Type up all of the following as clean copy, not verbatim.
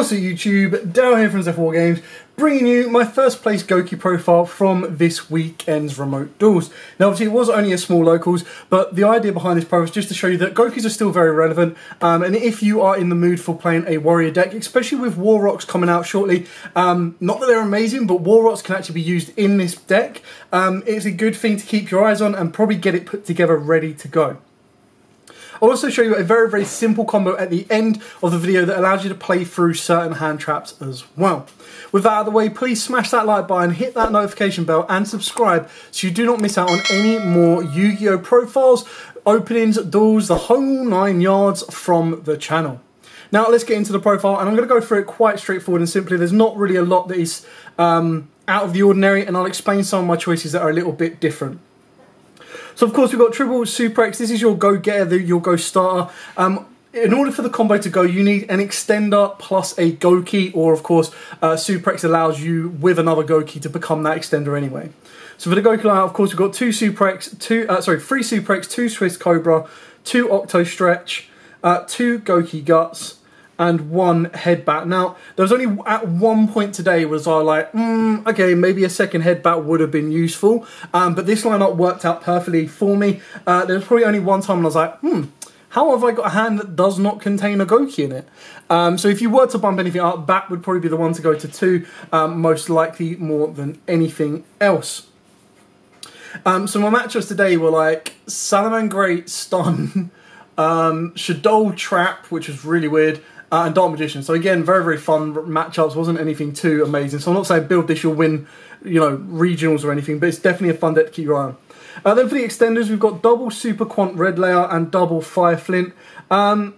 What's up YouTube, Dale here from Zephyr Games, bringing you my first place Gouki profile from this weekend's remote duels. Now obviously it was only a small locals, but the idea behind this profile is just to show you that Goukis are still very relevant, and if you are in the mood for playing a warrior deck, especially with War Rocks coming out shortly, not that they're amazing, but War Rocks can actually be used in this deck. It's a good thing to keep your eyes on and probably get it put together ready to go. I'll also show you a very simple combo at the end of the video that allows you to play through certain hand traps as well. With that out of the way, please smash that like button, hit that notification bell and subscribe so you do not miss out on any more Yu-Gi-Oh profiles, openings, duels, the whole 9 yards from the channel. Now let's get into the profile, and I'm going to go through it quite straightforward and simply. There's not really a lot that is out of the ordinary, and I'll explain some of my choices that are a little bit different. So of course we've got Triple Super X. This is your go-getter, your go-starter. In order for the combo to go, you need an extender plus a Gouki, or of course Super X allows you with another Gouki to become that extender anyway. So for the Gouki lineup, of course we've got 3 Super X, 2 Swiss Cobra, 2 Octo Stretch, 2 Gouki Guts, and 1 Headbat. Now, there was only at one point today was I like, okay, maybe a second Headbat would have been useful, but this lineup worked out perfectly for me. There was probably only one time when I was like, how have I got a hand that does not contain a Gouki in it? So if you were to bump anything up, Bat would probably be the one to go to 2, most likely more than anything else. So my matchups today were like Salamangreat, Stun, Shadow Trap, which was really weird, and Dark Magician. So again, very fun matchups. Wasn't anything too amazing. So I'm not saying build this, you'll win, you know, regionals or anything, but it's definitely a fun deck to keep your eye on. Then for the extenders, we've got double Super Quant Red Layer and double Fire Flint. I'm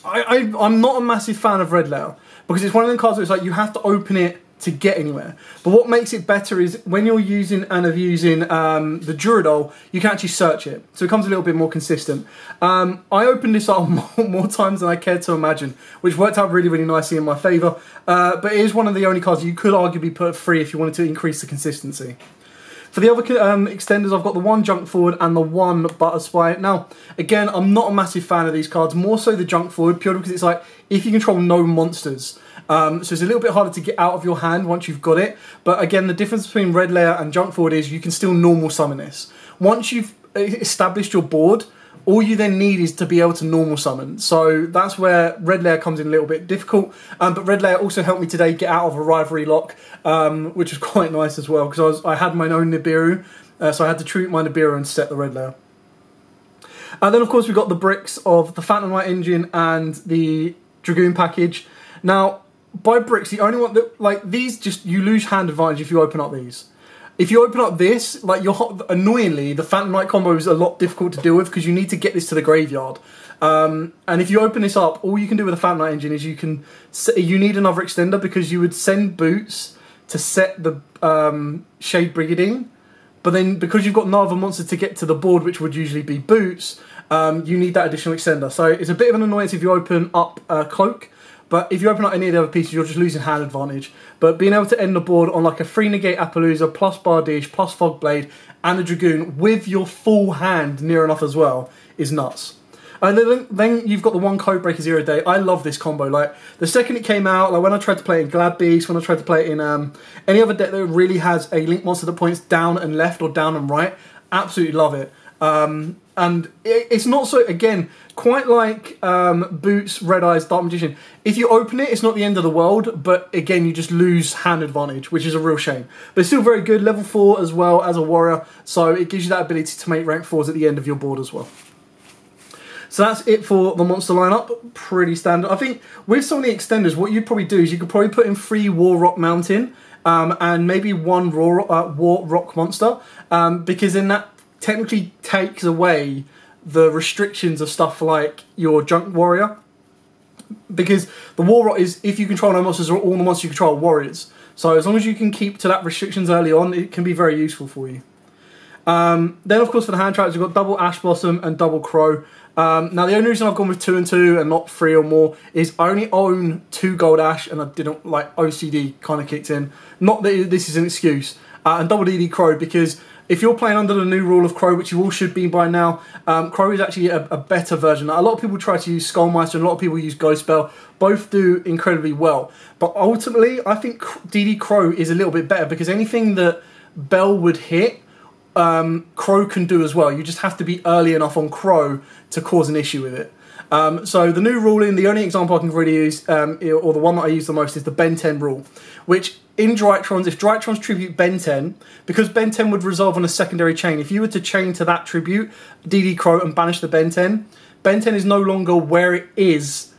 not a massive fan of Red Layer because it's one of the cards where it's like you have to open it to get anywhere. But what makes it better is when you're using the Duradol, you can actually search it. So it comes a little bit more consistent. I opened this up more times than I cared to imagine, which worked out really nicely in my favour. But it is one of the only cards you could arguably put free if you wanted to increase the consistency. For the other extenders, I've got the 1 Junk Forward and the 1 Butter Spy. Now, again, I'm not a massive fan of these cards, more so the Junk Forward, purely because it's like, if you control no monsters, so it's a little bit harder to get out of your hand once you've got it. But again, the difference between Red Layer and Junk Forward is you can still normal summon this. Once you've established your board, all you then need is to be able to normal summon. So that's where Red Layer comes in a little bit difficult. But Red Layer also helped me today get out of a rivalry lock, which was quite nice as well, because I had my own Nibiru, so I had to treat my Nibiru and set the Red Layer. And then of course we've got the bricks of the Phantom Knight engine and the Dragoon package. Now, by bricks, the only one that, like, these, just, you lose hand advantage if you open up these. If you open up this, like, annoyingly, the Phantom Knight combo is a lot difficult to deal with because you need to get this to the graveyard. And if you open this up, all you can do with the Phantom Knight engine is you need another extender, because you would send Boots to set the Shade Brigandine, but then because you've got no other monster to get to the board, which would usually be Boots, you need that additional extender. So it's a bit of an annoyance if you open up Cloak. But if you open up any of the other pieces, you're just losing hand advantage. But being able to end the board on like a 3 Negate Appaloosa, plus Bardiche, plus Fogblade, and a Dragoon with your full hand near enough as well is nuts. And then you've got the 1 Codebreaker 0 Day. I love this combo. Like, the second it came out, like when I tried to play it in Glad Beast, when I tried to play it in any other deck that really has a Link monster that points down and left or down and right, absolutely love it. And it's not so, again, quite like Boots, Red Eyes, Dark Magician. If you open it, it's not the end of the world, but again, you just lose hand advantage, which is a real shame. But it's still very good, level 4 as well as a warrior, so it gives you that ability to make rank 4s at the end of your board as well. So that's it for the monster lineup, pretty standard. I think with some of the extenders, what you'd probably do is you could probably put in 3 War Rock Mountain and maybe 1 War Rock monster, because then that technically takes away the restrictions of stuff like your Junk Warrior, because the War Rock is, if you control no monsters, or all the monsters you control are warriors. So as long as you can keep to that restrictions early on, it can be very useful for you. Then of course for the hand traps, we've got double Ash Blossom and double Crow. Now the only reason I've gone with 2 and 2 and not 3 or more is I only own 2 Gold Ash, and I didn't, like, OCD kind of kicked in. Not that this is an excuse. And double DD Crow, because If you're playing under the new rule of Crow, which you all should be by now, Crow is actually a better version. A lot of people try to use Skullmeister and a lot of people use Ghost Bell. Both do incredibly well. But ultimately, I think DD Crow is a little bit better because anything that Bell would hit, Crow can do as well. You just have to be early enough on Crow to cause an issue with it. So the new ruling, the only example I can really use, or the one that I use the most, is the Ben 10 rule, which in Drytrons, if Drytrons tribute Ben 10, because Ben 10 would resolve on a secondary chain, if you were to chain to that tribute, DD Crow, and banish the Ben 10 is no longer where it is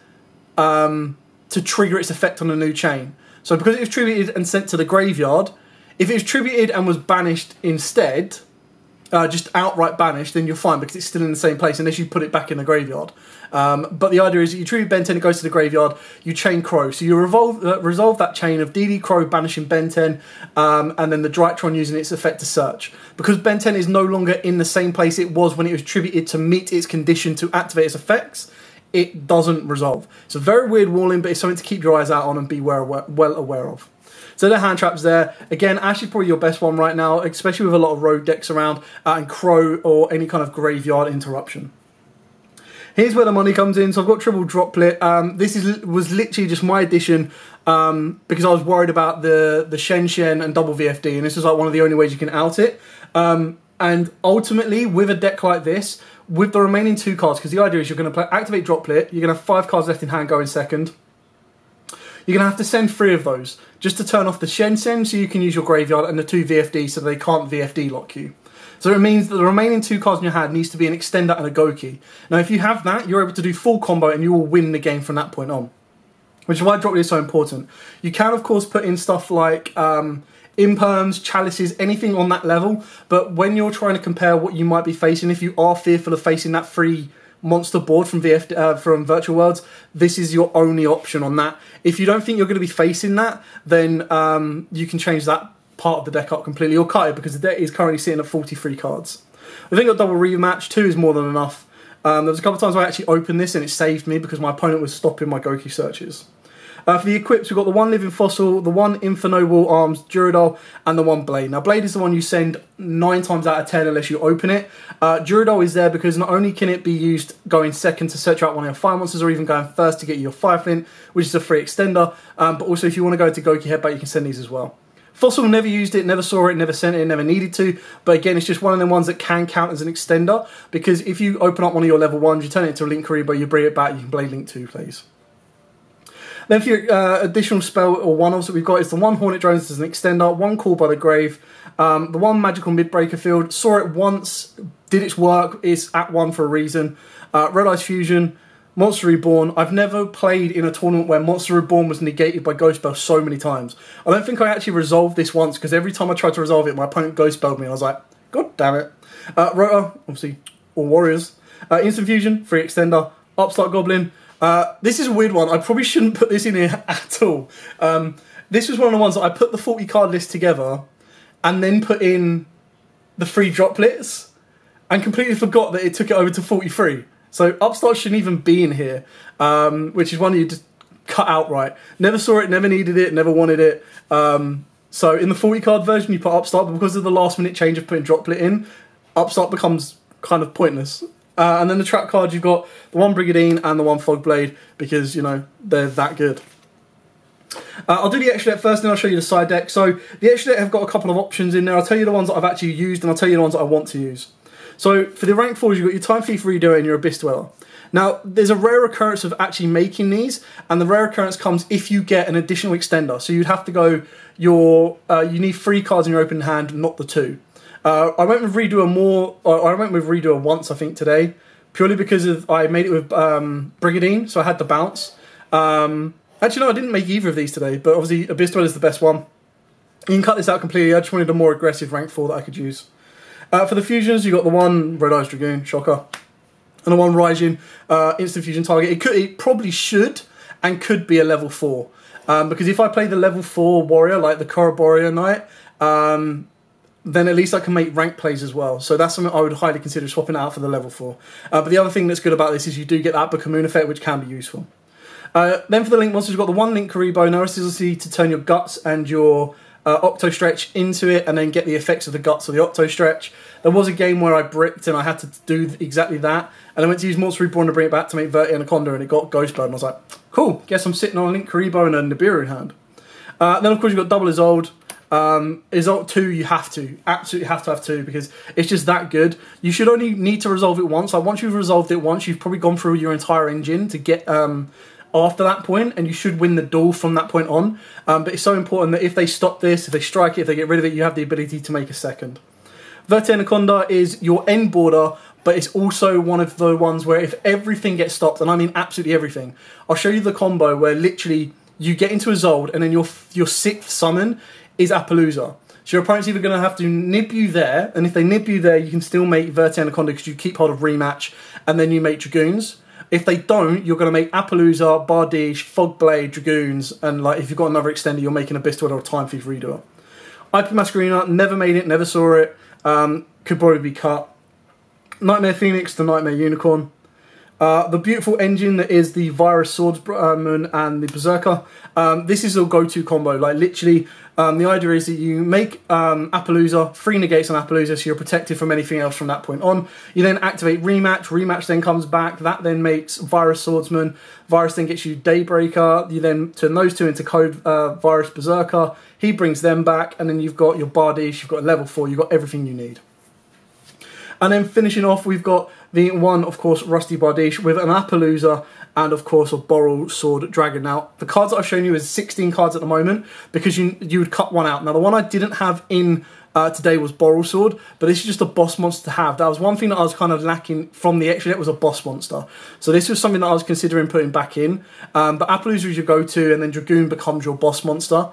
to trigger its effect on a new chain. So because it was tributed and sent to the graveyard, if it was tributed and was banished instead, just outright banished, then you're fine because it's still in the same place unless you put it back in the graveyard. But the idea is that you tribute Ben 10, it goes to the graveyard, you chain Crow. So you resolve that chain of DD Crow banishing Ben 10, and then the Drytron using its effect to search. Because Ben 10 is no longer in the same place it was when it was tributed to meet its condition to activate its effects, it doesn't resolve. It's a very weird warning, but it's something to keep your eyes out on and be well aware of. So the hand traps there. Again, Ash is probably your best one right now, especially with a lot of road decks around, and Crow or any kind of graveyard interruption. Here's where the money comes in. So I've got triple droplet. This was literally just my addition because I was worried about the Shen and double VFD, and this was like one of the only ways you can out it. And ultimately, with a deck like this, with the remaining 2 cards, because the idea is you're going to play activate droplet, you're going to have 5 cards left in hand going second. You're going to have to send 3 of those just to turn off the Shen so you can use your graveyard, and the 2 VFD so they can't VFD lock you. So it means that the remaining 2 cards in your hand needs to be an Extender and a Gouki. Now if you have that, you're able to do full combo and you will win the game from that point on. Which is why droplet is so important. You can of course put in stuff like imperms, chalices, anything on that level, but when you're trying to compare what you might be facing, if you are fearful of facing that free monster board from from Virtual Worlds, this is your only option on that. If you don't think you're going to be facing that, then you can change that part of the deck up completely, or cut it, because the deck is currently sitting at 43 cards. I think a double rematch, 2 is more than enough. There was a couple of times where I actually opened this and it saved me because my opponent was stopping my Gouki searches. For the equips, we've got the 1 Living Fossil, the 1 Infernoble Arms Duradol, and the 1 Blade. Now, Blade is the one you send 9 times out of 10 unless you open it. Duradol is there because not only can it be used going second to search out one of your fire monsters, or even going first to get you your Fire Flint, which is a free extender, but also if you want to go to Gouki Headbutt, you can send these as well. Fossil never used it, never saw it, never sent it, never needed to, but again, it's just one of them ones that can count as an extender, because if you open up one of your level 1s, you turn it into a Link Karibo, you bring it back, you can Blade Link 2, please. Then for your additional spell or one-offs that we've got is the 1 Hornet Drones as an extender, 1 Call by the Grave, the 1 Magical Midbreaker Field, saw it once, did its work, it's at 1 for a reason, Red Eyes Fusion, Monster Reborn. I've never played in a tournament where Monster Reborn was negated by Ghost Bell so many times. I don't think I actually resolved this once, because every time I tried to resolve it, my opponent Ghost Belled me, and I was like, God damn it. Rotor, obviously, all Warriors. Instant Fusion, free extender, Upstart Goblin. This is a weird one. I probably shouldn't put this in here at all. This was one of the ones that I put the 40 card list together and then put in the free droplets and completely forgot that it took it over to 43. So Upstart shouldn't even be in here, which is one you just cut outright. Never saw it, never needed it, never wanted it. So in the 40 card version you put Upstart, but because of the last minute change of putting Droplet in, Upstart becomes kind of pointless. And then the trap cards, you've got the 1 Brigadine and the 1 Fogblade, because, you know, they're that good. I'll do the extra deck first, then I'll show you the side deck. So the extra deck have got a couple of options in there. I'll tell you the ones that I've actually used, and I'll tell you the ones that I want to use. So for the rank 4s, you've got your Time Thief Reader and your Abyss Dweller. Now, there's a rare occurrence of actually making these, and the rare occurrence comes if you get an additional extender. So you'd have to go, you need 3 cards in your open hand, not the 2. I went with Redoer once, I think, today, purely because I made it with Brigadine, so I had the bounce. Actually, no, I didn't make either of these today, but obviously Abyss Dweller is the best one. You can cut this out completely. I just wanted a more aggressive rank 4 that I could use. For the fusions, you got the 1 Red Eyes Dragoon, shocker, and the 1 Raijin instant fusion target. It probably should and could be a level 4, because if I play the level 4 warrior like the Koroborea Knight, then at least I can make rank plays as well. So that's something I would highly consider swapping out for the level 4. But the other thing that's good about this is you do get that Book of Moon effect, which can be useful. Then for the Link monsters, you've got the 1 Link Karibo. Now this is obviously to turn your Guts and your Octo Stretch into it and then get the effects of the guts of the Octo Stretch. There was a game where I bricked and I had to do exactly that. And I went to use Monster Reborn to bring it back to make Verti Anaconda and it got Ghost Bird. And I was like, cool, guess I'm sitting on a Link Karibo and a Nibiru in hand. Then of course you've got double Isolde. Isolde 2 you have to, absolutely have to have 2 because it's just that good. You should only need to resolve it once. Like once you've resolved it once, you've probably gone through your entire engine to get after that point, and you should win the duel from that point on. But it's so important that if they stop this, if they strike it, if they get rid of it, you have the ability to make a second. Verti Anaconda is your end border, but it's also one of the ones where if everything gets stopped, and I mean absolutely everything, I'll show you the combo where literally you get into Isolde and then your 6th summon is Appaloosa. So your opponent's either going to have to nib you there, and if they nib you there, you can still make Verti Anaconda because you keep hold of rematch, and then you make Dragoons. If they don't, you're going to make Appaloosa, Bardiche, Fogblade, Dragoons, and like if you've got another extender, you're making Abyss Dweller or Time Thief redo it. IP Masquerena, never made it, never saw it, could probably be cut. Nightmare Phoenix to Nightmare Unicorn. The beautiful engine that is the Virus Swordsman and the Berserker. This is a go-to combo. Like literally, the idea is that you make Appaloosa, 3 negates on Appaloosa, so you're protected from anything else from that point on. You then activate Rematch. Rematch then comes back. That then makes Virus Swordsman. Virus then gets you Daybreaker. You then turn those 2 into Code Virus Berserker. He brings them back, and then you've got your Bardiche. You've got a level 4. You've got everything you need. And then finishing off, we've got the one, of course, Rusty Bardiche with an Appaloosa and, of course, a Boral Sword Dragon. Now, the cards that I've shown you is 16 cards at the moment because you would cut one out. Now, the one I didn't have in today was Boral Sword, but this is just a boss monster to have. That was one thing that I was kind of lacking from the extra deck was a boss monster. So this was something that I was considering putting back in. But Appaloosa is your go-to, and then Dragoon becomes your boss monster.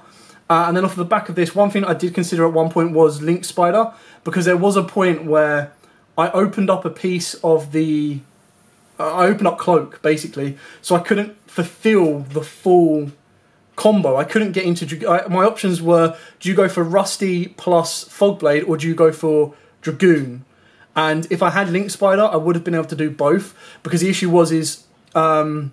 And then off the back of this, one thing I did consider at one point was Link Spider, because there was a point where I opened up a piece of the... I opened up Cloak, basically, so I couldn't fulfill the full combo. I couldn't get into... my options were, do you go for Rusty plus Fogblade, or do you go for Dragoon? And if I had Link Spider, I would have been able to do both, because the issue was, Bardiche...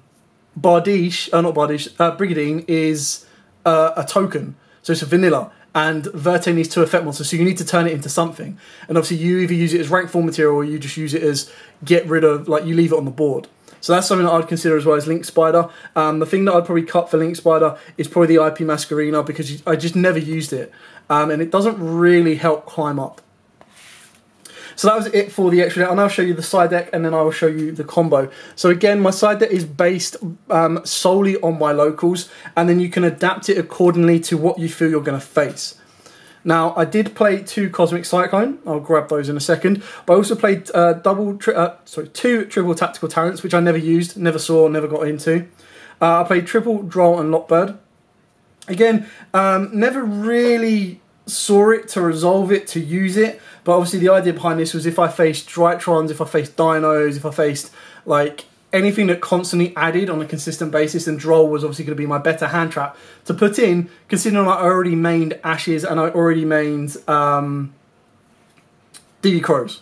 not Bardiche, Brigadine is a token, so it's a vanilla. And Verti needs 2 effect monsters, so you need to turn it into something. And obviously you either use it as rank 4 material or you just use it as get rid of, like you leave it on the board. So that's something that I'd consider as well as Link Spider. The thing that I'd probably cut for Link Spider is probably the IP Masquerena, because I just never used it. And it doesn't really help climb up. So that was it for the extra deck. I'll now show you the side deck and then I will show you the combo. So again, my side deck is based solely on my locals, and then you can adapt it accordingly to what you feel you're going to face. Now, I did play 2 Cosmic Cyclone. I'll grab those in a second. But I also played 2 Triple Tactical Talents, which I never used, never saw, never got into. I played Triple Droll and Lockbird. Again, never really saw it to resolve it, to use it. But obviously the idea behind this was if I faced Drytrons, if I faced Dinos, if I faced like anything that constantly added on a consistent basis, then Droll was obviously going to be my better hand trap to put in, considering I already mained Ashes and I already mained DD Crows.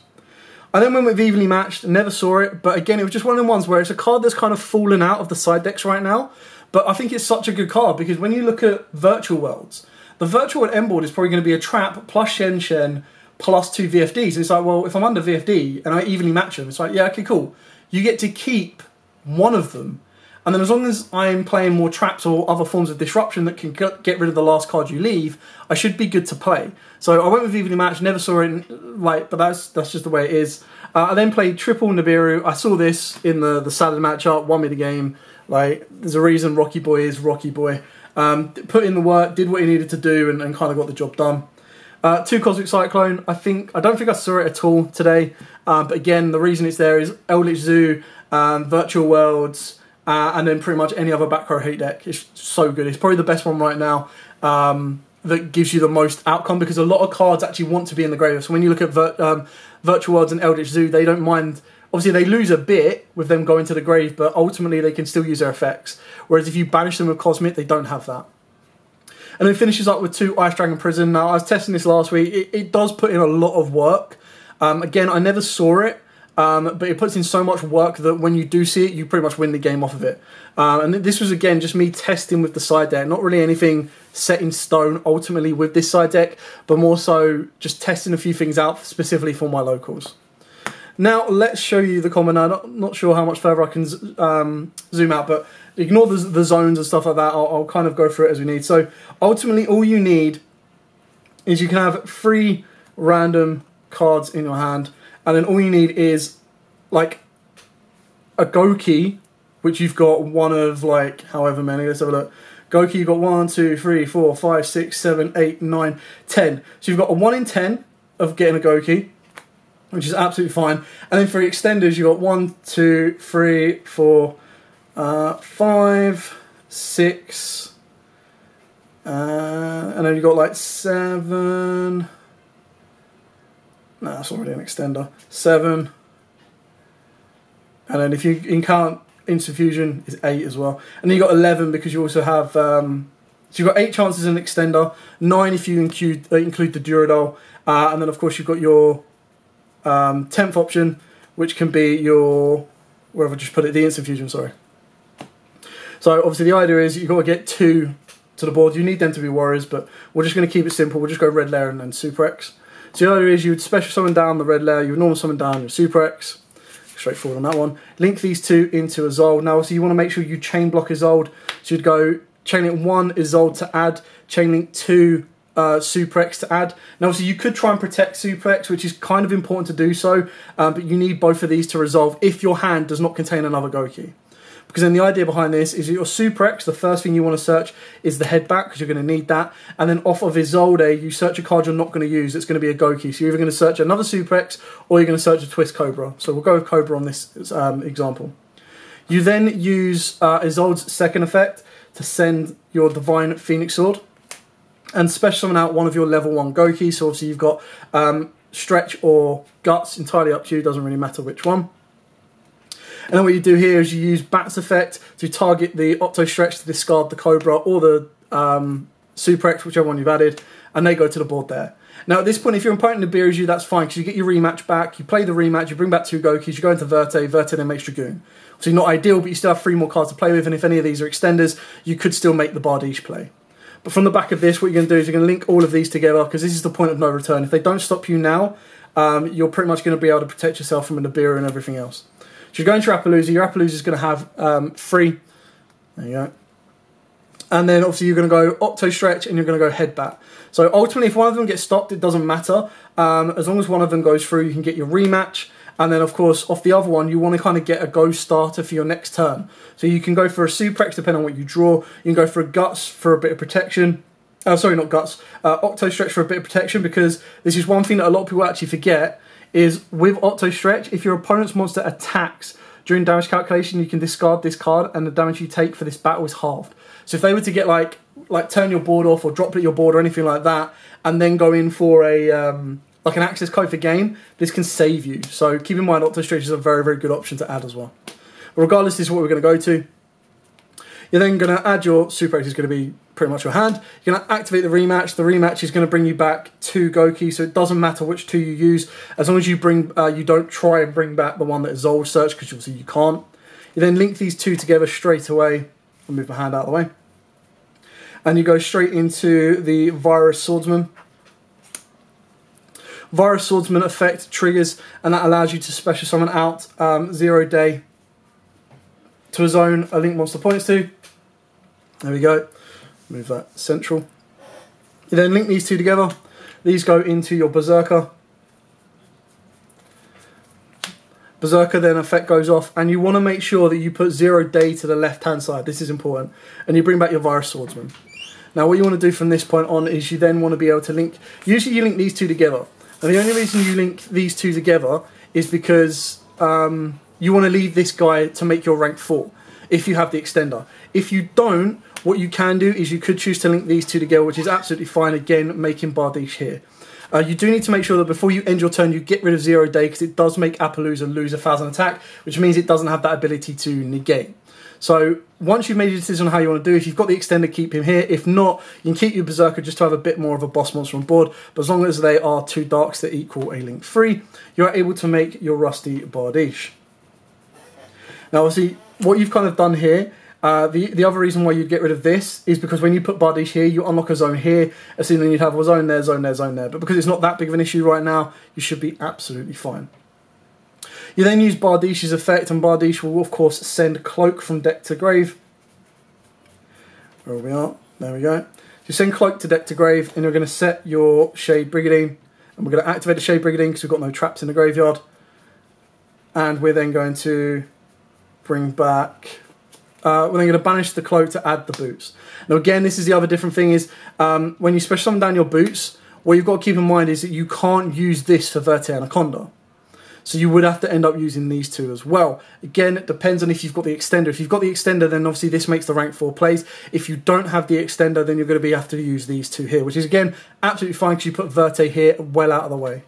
I then went with Evenly Matched, never saw it, but again it was just one of the ones where it's a card that's kind of fallen out of the side decks right now, but I think it's such a good card because when you look at Virtual Worlds, the Virtual World end board is probably going to be a trap plus Shen Shen plus 2 VFDs. And it's like, well, if I'm under VFD and I evenly match them, it's like, yeah, okay, cool. You get to keep one of them. And then as long as I'm playing more traps or other forms of disruption that can get rid of the last card you leave, I should be good to play. So I went with evenly matched, never saw it, like, but that's just the way it is. I then played Triple Nibiru. I saw this in the Salad matchup, won me the game. Like, there's a reason Rocky Boy is Rocky Boy. Put in the work, did what he needed to do, and kind of got the job done. 2 Cosmic Cyclone, I don't think I saw it at all today, but again, the reason it's there is Eldritch Zoo, Virtual Worlds, and then pretty much any other back row hate deck. It's so good. It's probably the best one right now that gives you the most outcome, because a lot of cards actually want to be in the graveyard. So when you look at Virtual Worlds and Eldritch Zoo, they don't mind. Obviously, they lose a bit with them going to the grave, but ultimately they can still use their effects. Whereas if you banish them with Cosmic, they don't have that. And then finishes up with 2 Ice Dragon Prison. Now, I was testing this last week. It does put in a lot of work. Again, I never saw it. but it puts in so much work that when you do see it, you pretty much win the game off of it. And this was, again, just me testing with the side deck. Not really anything set in stone ultimately with this side deck, but more so just testing a few things out specifically for my locals. Now, let's show you the combo. Now, not sure how much further I can zoom out, but ignore the zones and stuff like that. I'll kind of go through it as we need. So, ultimately, all you need is you can have 3 random cards in your hand, and then all you need is, like, a Gouki, which you've got one of, like, however many. Let's have a look. Gouki, you've got 1, 2, 3, 4, 5, 6, 7, 8, 9, 10. So you've got a 1 in 10 of getting a Gouki, which is absolutely fine. And then for the extenders, you've got 1, 2, 3, 4, 5, 6, and then you've got like 7. No, that's already an extender. 7. And then if you can count instant fusion, is 8 as well. And then you've got 11 because you also have, so you've got 8 chances in an extender, 9 if you include the Duels, and then of course you've got your 10th option, which can be your, where have I just put it, the instant fusion, sorry. So obviously the idea is you've got to get 2 to the board. You need them to be warriors, but we're just going to keep it simple. We'll just go red layer and then Super X. So the idea is you would special summon down the red layer, you would normal summon down your Super X. Straightforward on that one. Link these 2 into Isolde. Now, so you want to make sure you chain block Isolde. So you'd go chain link 1 Isolde to add, chain link 2 Super X to add. Now, obviously, you could try and protect Super X, which is kind of important to do so, but you need both of these to resolve if your hand does not contain another Gouki. Because then the idea behind this is your Super X, the first thing you want to search is the head back, because you're going to need that. And then off of Isolde, you search a card you're not going to use. It's going to be a Gouki. So you're either going to search another Super X, or you're going to search a Twist Cobra. So we'll go with Cobra on this example. You then use Isolde's second effect to send your Divine Phoenix Sword and special summon out one of your level 1 Gouki. So obviously you've got Stretch or Guts, entirely up to you, doesn't really matter which one. And then what you do here is you use Bat's effect to target the Octo Stretch to discard the Cobra or the Super X, whichever one you've added, and they go to the board there. Now at this point, if your opponent Nibiru's you, that's fine, because you get your rematch back, you play the rematch, you bring back 2 Goukis, you go into Verte, Verte then makes Dragoon. So not ideal, but you still have 3 more cards to play with, and if any of these are extenders, you could still make the Bardiche play. But from the back of this, what you're going to do is you're going to link all of these together, because this is the point of no return. If they don't stop you now, you're pretty much going to be able to protect yourself from a Nibiru and everything else. So you go into your Appaloosa is going to have 3. There you go. And then obviously you're going to go Octo Stretch and you're going to go Headbat. So ultimately if one of them gets stopped, it doesn't matter. As long as one of them goes through, you can get your rematch. And then of course off the other one, you want to kind of get a go starter for your next turn. So you can go for a Super X depending on what you draw. You can go for a Guts for a bit of protection. Sorry, not Guts. Octo Stretch for a bit of protection, because this is one thing that a lot of people actually forget. Is with Octo Stretch, if your opponent's monster attacks during damage calculation, you can discard this card and the damage you take for this battle is halved. So if they were to get like turn your board off or drop your board or anything like that, and then go in for a like an access code for game, this can save you. So keep in mind Octo Stretch is a very, very good option to add as well. But regardless, this is what we're going to go to. You're then going to add your Super X, is going to be pretty much your hand. You're going to activate the rematch. The rematch is going to bring you back 2 Gouki, so it doesn't matter which 2 you use, as long as you bring, you don't try and bring back the one that is Isolde search, because obviously you can't. You then link these 2 together straight away. I'll move my hand out of the way. And you go straight into the Virus Swordsman. Virus Swordsman effect triggers, and that allows you to special summon out 0 day to a zone a link monster points to. There we go. Move that central. You then link these 2 together. These go into your Berserker. Berserker then effect goes off, and you want to make sure that you put 0 day to the left hand side. This is important. And you bring back your Virus Swordsman. Now what you want to do from this point on is you then want to be able to link, usually you link these 2 together. And the only reason you link these 2 together is because you want to leave this guy to make your rank 4 if you have the extender. If you don't, what you can do is you could choose to link these 2 together, which is absolutely fine, again making Bardiche here. You do need to make sure that before you end your turn, you get rid of 0 day, because it does make Appaloosa lose 1,000 attack, which means it doesn't have that ability to negate. So once you've made your decision on how you want to do, if you've got the extender, keep him here. If not, you can keep your Berserker just to have a bit more of a boss monster on board. But as long as they are 2 darks that equal a link 3, you're able to make your Rusty Bardiche. Now obviously, what you've kind of done here, the other reason why you'd get rid of this is because when you put Bardiche here, you unlock a zone here, as soon as you'd have a zone there, zone there, zone there. But because it's not that big of an issue right now, you should be absolutely fine. You then use Bardiche's effect, and Bardiche will of course send Cloak from deck to grave. Where we are, there we go. You send Cloak to deck to grave, and you're going to set your Shade Brigandine, and we're going to activate the Shade Brigandine because we've got no traps in the graveyard. And we're then going to bring back... we're then going to banish the Cloak to add the boots. Now again, this is the other different thing is, when you special summon down your boots, what you've got to keep in mind is that you can't use this for Verte Anaconda. So you would have to end up using these 2 as well. Again, it depends on if you've got the extender. If you've got the extender, then obviously this makes the rank 4 plays. If you don't have the extender, then you're going to have to use these 2 here, which is again absolutely fine because you put Verte here well out of the way.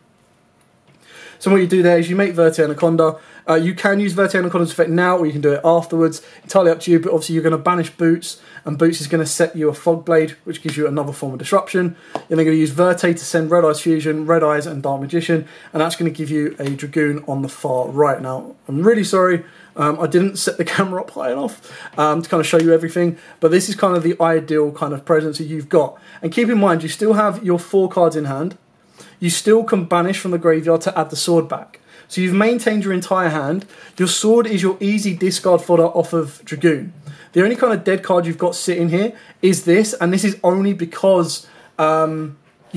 So what you do there is you make Verte Anaconda. You can use Verte Anaconda's effect now, or you can do it afterwards. Entirely up to you, but obviously you're going to banish Boots, and Boots is going to set you a Fog Blade, which gives you another form of disruption. You're then going to use Verte to send Red Eyes Fusion, Red Eyes, and Dark Magician, and that's going to give you a Dragoon on the far right. Now, I'm really sorry, I didn't set the camera up high enough to kind of show you everything, but this is kind of the ideal kind of presence that you've got. And keep in mind, you still have your 4 cards in hand. You still can banish from the graveyard to add the sword back. So you've maintained your entire hand. Your sword is your easy discard fodder off of Dragoon. The only kind of dead card you've got sitting here is this, and this is only because you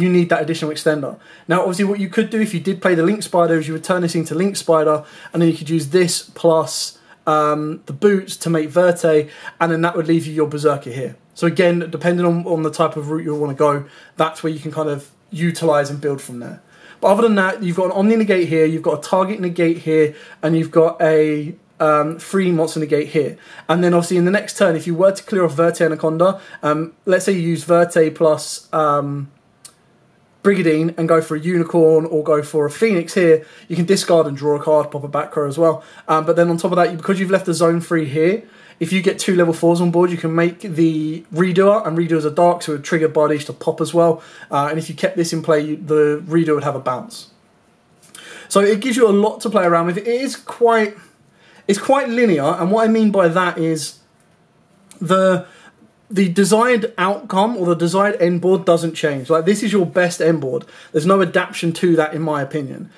need that additional extender. Now obviously what you could do if you did play the Link Spider is you would turn this into Link Spider, and then you could use this plus the boots to make Verte, and then that would leave you your Berserker here. So again, depending on the type of route you want to go, that's where you can kind of utilise and build from there. But other than that, you've got an Omni Negate here, you've got a Target Negate here, and you've got a free Monster Negate here. And then obviously in the next turn, if you were to clear off Verte Anaconda, let's say you use Verte plus Brigandine and go for a Unicorn or go for a Phoenix here, you can discard and draw a card, pop a back row as well. But then on top of that, because you've left the zone free here, if you get 2 level 4s on board, you can make the Redoer, and Redoers are dark, so it would trigger Bardiche to pop as well. And if you kept this in play, the Redoer would have a bounce. So it gives you a lot to play around with. It's quite linear, and what I mean by that is the desired outcome or the desired end board doesn't change. Like, this is your best end board. There's no adaptation to that, in my opinion.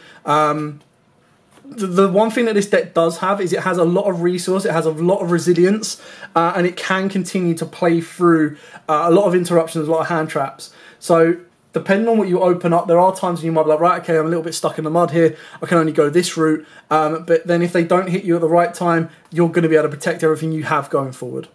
The one thing that this deck does have is it has a lot of resource, it has a lot of resilience, and it can continue to play through a lot of interruptions, a lot of hand traps. So depending on what you open up, there are times when you might be like, right, okay, I'm a little bit stuck in the mud here, I can only go this route. But then if they don't hit you at the right time, you're going to be able to protect everything you have going forward.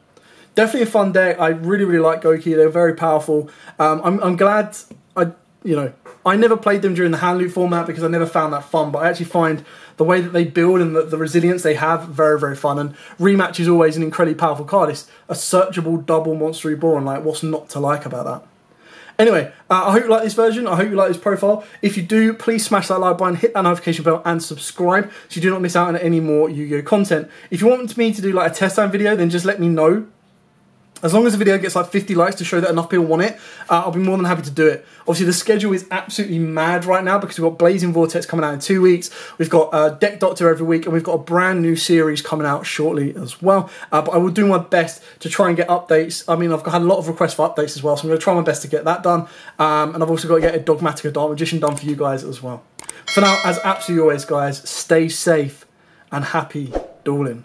Definitely a fun deck. I really, really like Gouki. They're very powerful. I'm glad I never played them during the hand loop format because I never found that fun, but I actually find the way that they build and the resilience they have very, very fun. And Rematch is always an incredibly powerful card. It's a searchable double Monster Reborn. Like, what's not to like about that? Anyway, I hope you like this version. I hope you like this profile. If you do, please smash that like button, hit that notification bell, and subscribe so you do not miss out on any more Yu-Gi-Oh content. If you want me to do like a test time video, then just let me know. As long as the video gets like 50 likes to show that enough people want it, I'll be more than happy to do it. Obviously, the schedule is absolutely mad right now because we've got Blazing Vortex coming out in 2 weeks. We've got Deck Doctor every week, and we've got a brand new series coming out shortly as well. But I will do my best to try and get updates. I mean, I've had a lot of requests for updates as well, so I'm going to try my best to get that done. And I've also got to get a Dogmatica Dark Magician done for you guys as well. For now, as absolutely always, guys, stay safe and happy dueling.